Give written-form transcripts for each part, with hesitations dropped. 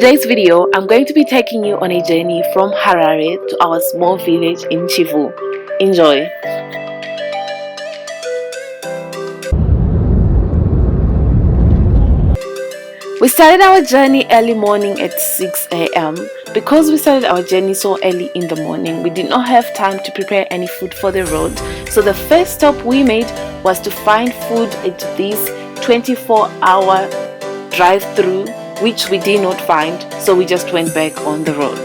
today's video, I'm going to be taking you on a journey from Harare to our small village in Chivhu. Enjoy! We started our journey early morning at 6 a.m. Because we started our journey so early in the morning, we did not have time to prepare any food for the road. So the first stop we made was to find food at this 24-hour drive-through, which we did not find, so we just went back on the road.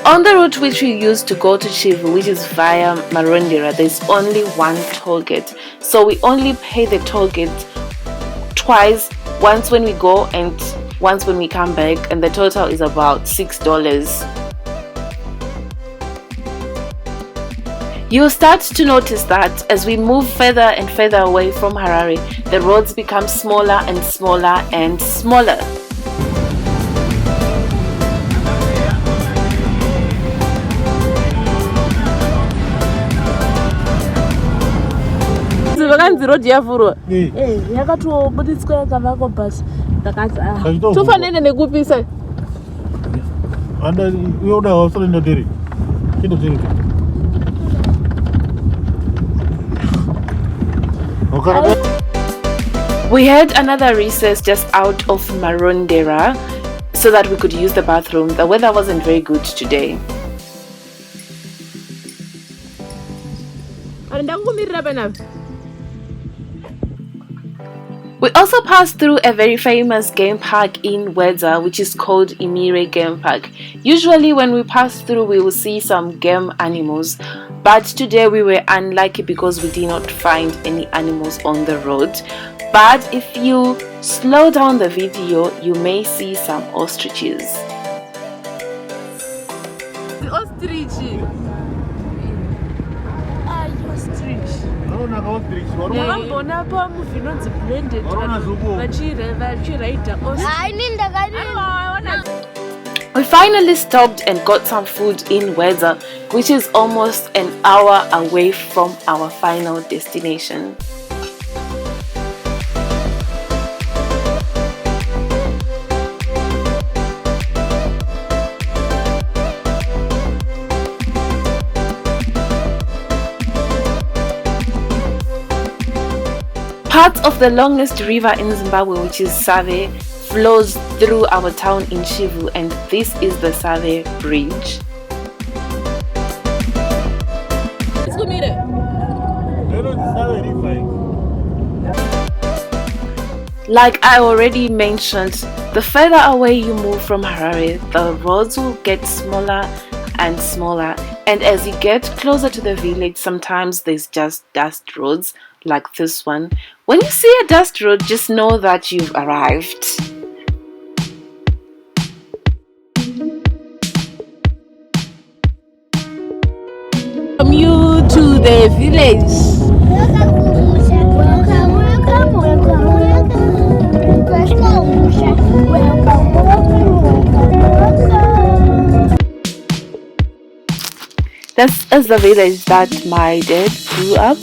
On the route which we used to go to Chivhu, which is via Marondera, there's only one toll gate. So we only pay the toll gate twice, once when we go and once when we come back, and the total is about $6. You'll start to notice that as we move further and further away from Harare, the roads become smaller and smaller and smaller. Road yavurwa yakatobuditswa yakavakwa basi ndakati tofanene nekupisa We had another recess just out of Marondera so that we could use the bathroom. The weather wasn't very good today. We also passed through a very famous game park in Sadza, which is called Imire Game Park. Usually when we pass through, we will see some game animals, but today we were unlucky because we did not find any animals on the road. But if you slow down the video, you may see some ostriches. The ostrich. We finally stopped and got some food in Sadza, which is almost an hour away from our final destination. Part of the longest river in Zimbabwe, which is Sadza, flows through our town in Chivhu, and this is the Sadza Bridge. Like I already mentioned, the further away you move from Harare, the roads will get smaller and smaller, and as you get closer to the village, sometimes there's just dust roads like this one. When you see a dust road, just know that you've arrived. Welcome you to the village. Welcome, Kumusha. Welcome, welcome, welcome, welcome. Welcome, Kumusha. Welcome, welcome, welcome. This is the village that my dad grew up.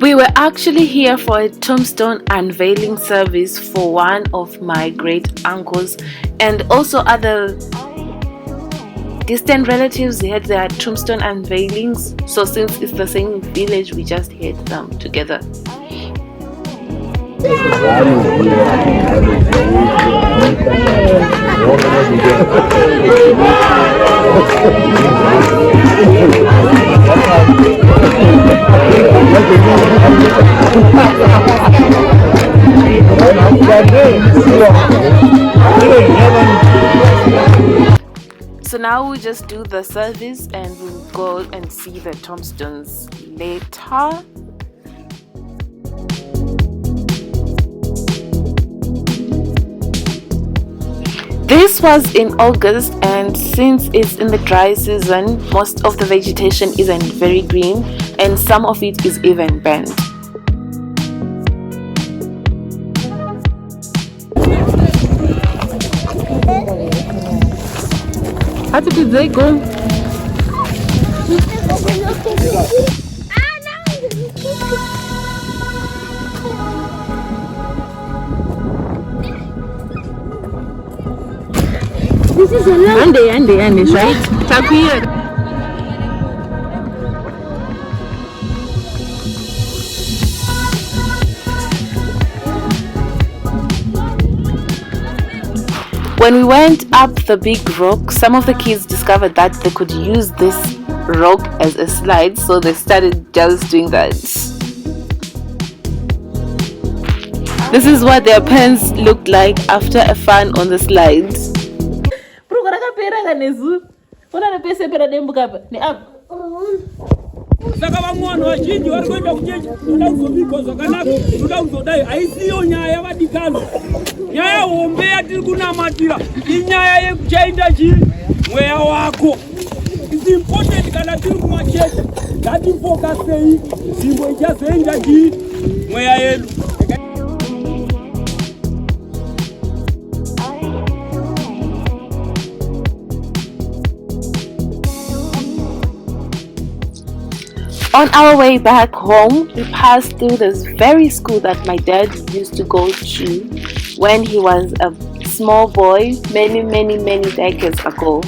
We were actually here for a tombstone unveiling service for one of my great uncles, and also other distant relatives had their tombstone unveilings. So since it's the same village, we just had them together. So now we'll just do the service and we'll go and see the tombstones later. This was in August, and since it's in the dry season, most of the vegetation isn't very green and some of it is even burnt. How did they go? This is a lot. Ande, right? Takuya. When we went up the big rock, some of the kids discovered that they could use this rock as a slide, so they started just doing that. This is what their pants looked like after a fun on the slides. Saka vamwana vazhinji vari kuenda kuchechi toda kuzovigwa zvakanaka, toda kuzodai. Haisiyo nyaya vadikano. Nyaya hombe yatiri kunamatira inyaya yekuchainda chii mweya wako. It's important kana tiri kumachechi ngatifokasei nzvimbo ichazoenda chii mweya yedu. On our way back home, we passed through this very school that my dad used to go to when he was a small boy many decades ago.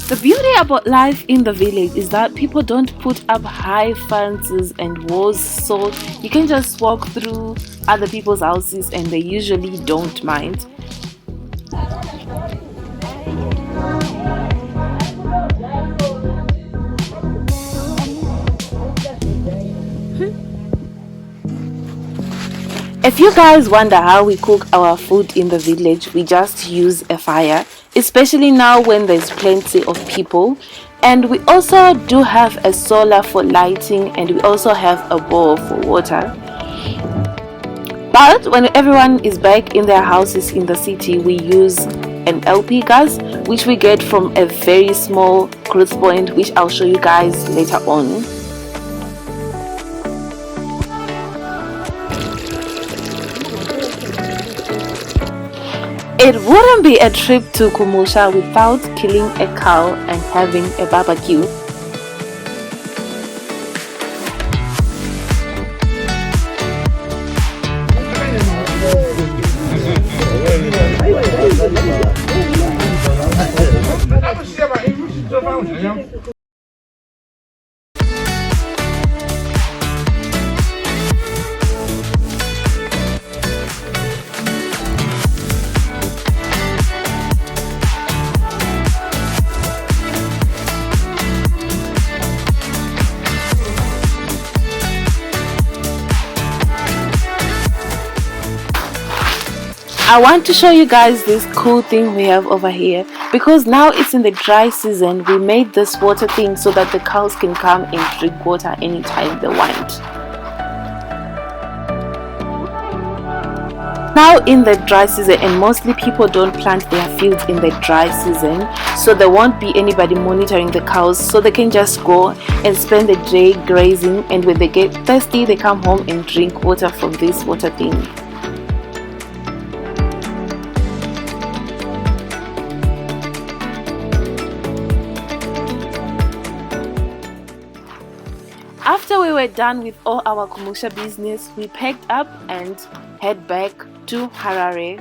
The beauty about life in the village is that people don't put up high fences and walls, so you can just walk through other people's houses and they usually don't mind. If you guys wonder how we cook our food in the village, we just use a fire, especially now when there's plenty of people. And we also do have a solar for lighting, and we also have a bowl for water. But when everyone is back in their houses in the city, we use an LP gas, which we get from a very small cruise point, which I'll show you guys later on. It wouldn't be a trip to Kumusha without killing a cow and having a barbecue. I want to show you guys this cool thing we have over here, because now it's in the dry season. We made this water thing so that the cows can come and drink water anytime they want. Now in the dry season, and mostly people don't plant their fields in the dry season, so there won't be anybody monitoring the cows, so they can just go and spend the day grazing, and when they get thirsty they come home and drink water from this water thing. After we were done with all our Kumusha business, we packed up and head back to Harare.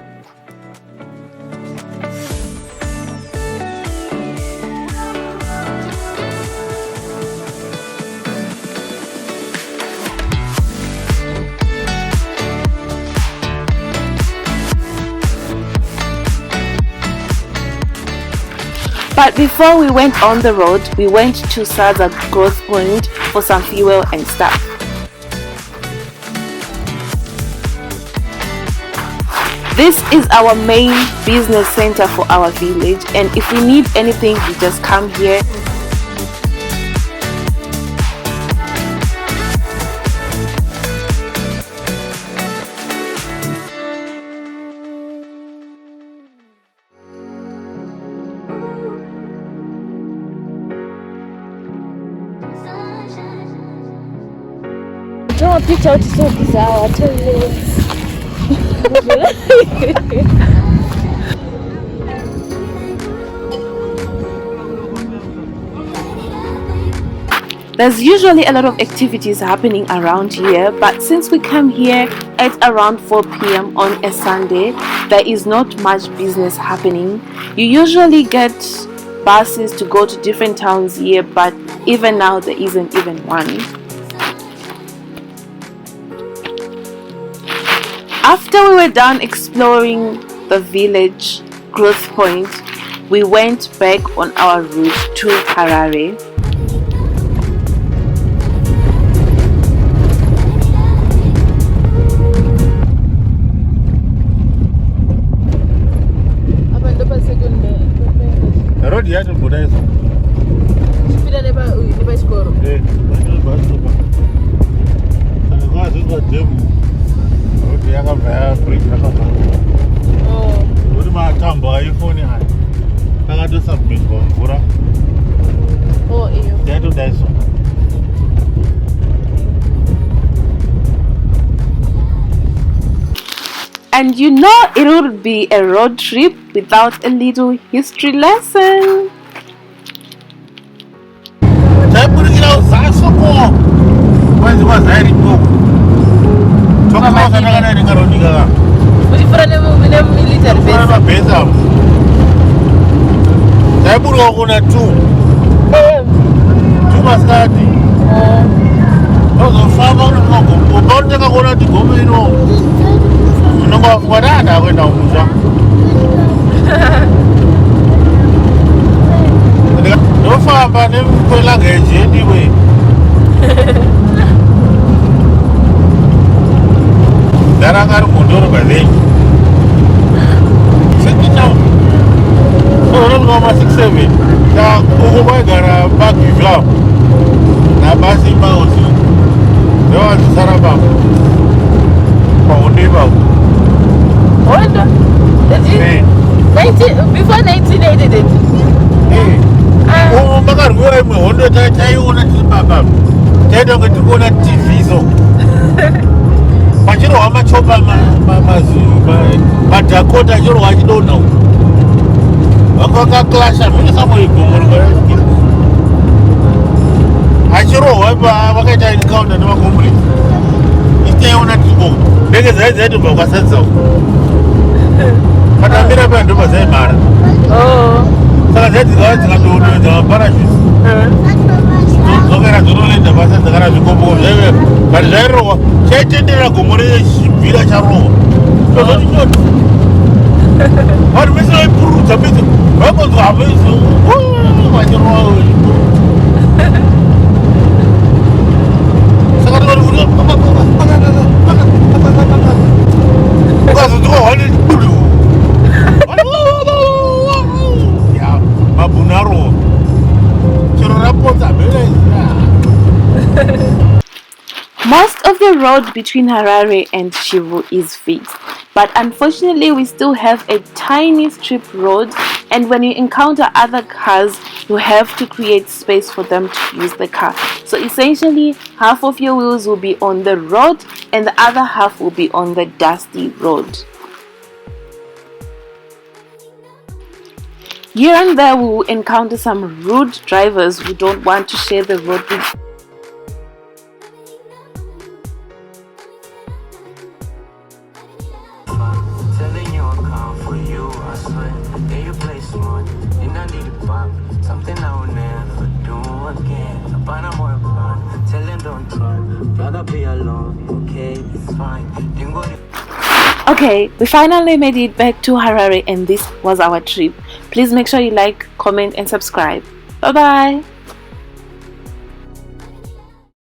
But before we went on the road, we went to Sadza growth point for some fuel and stuff. This is our main business center for our village, and if we need anything, we just come here. Draw a picture out so bizarre, I tell you. There's usually a lot of activities happening around here, but since we come here at around 4 p.m. on a Sunday, there is not much business happening. You usually get buses to go to different towns here, but even now there isn't even one. After we were done exploring the village growth point, we went back on our route to Harare. Road here to Buddhism. And you know it would be a road trip without a little history lesson. Before 1988. Most of the road between Harare and Chivhu is fixed, but unfortunately we still have a tiny strip road, and when you encounter other cars you have to create space for them to use the car. So essentially half of your wheels will be on the road and the other half will be on the dusty road. Here and there we will encounter some rude drivers who don't want to share the road with. Okay, we finally made it back to Harare and this was our trip. Please make sure you like, comment and subscribe. Bye bye.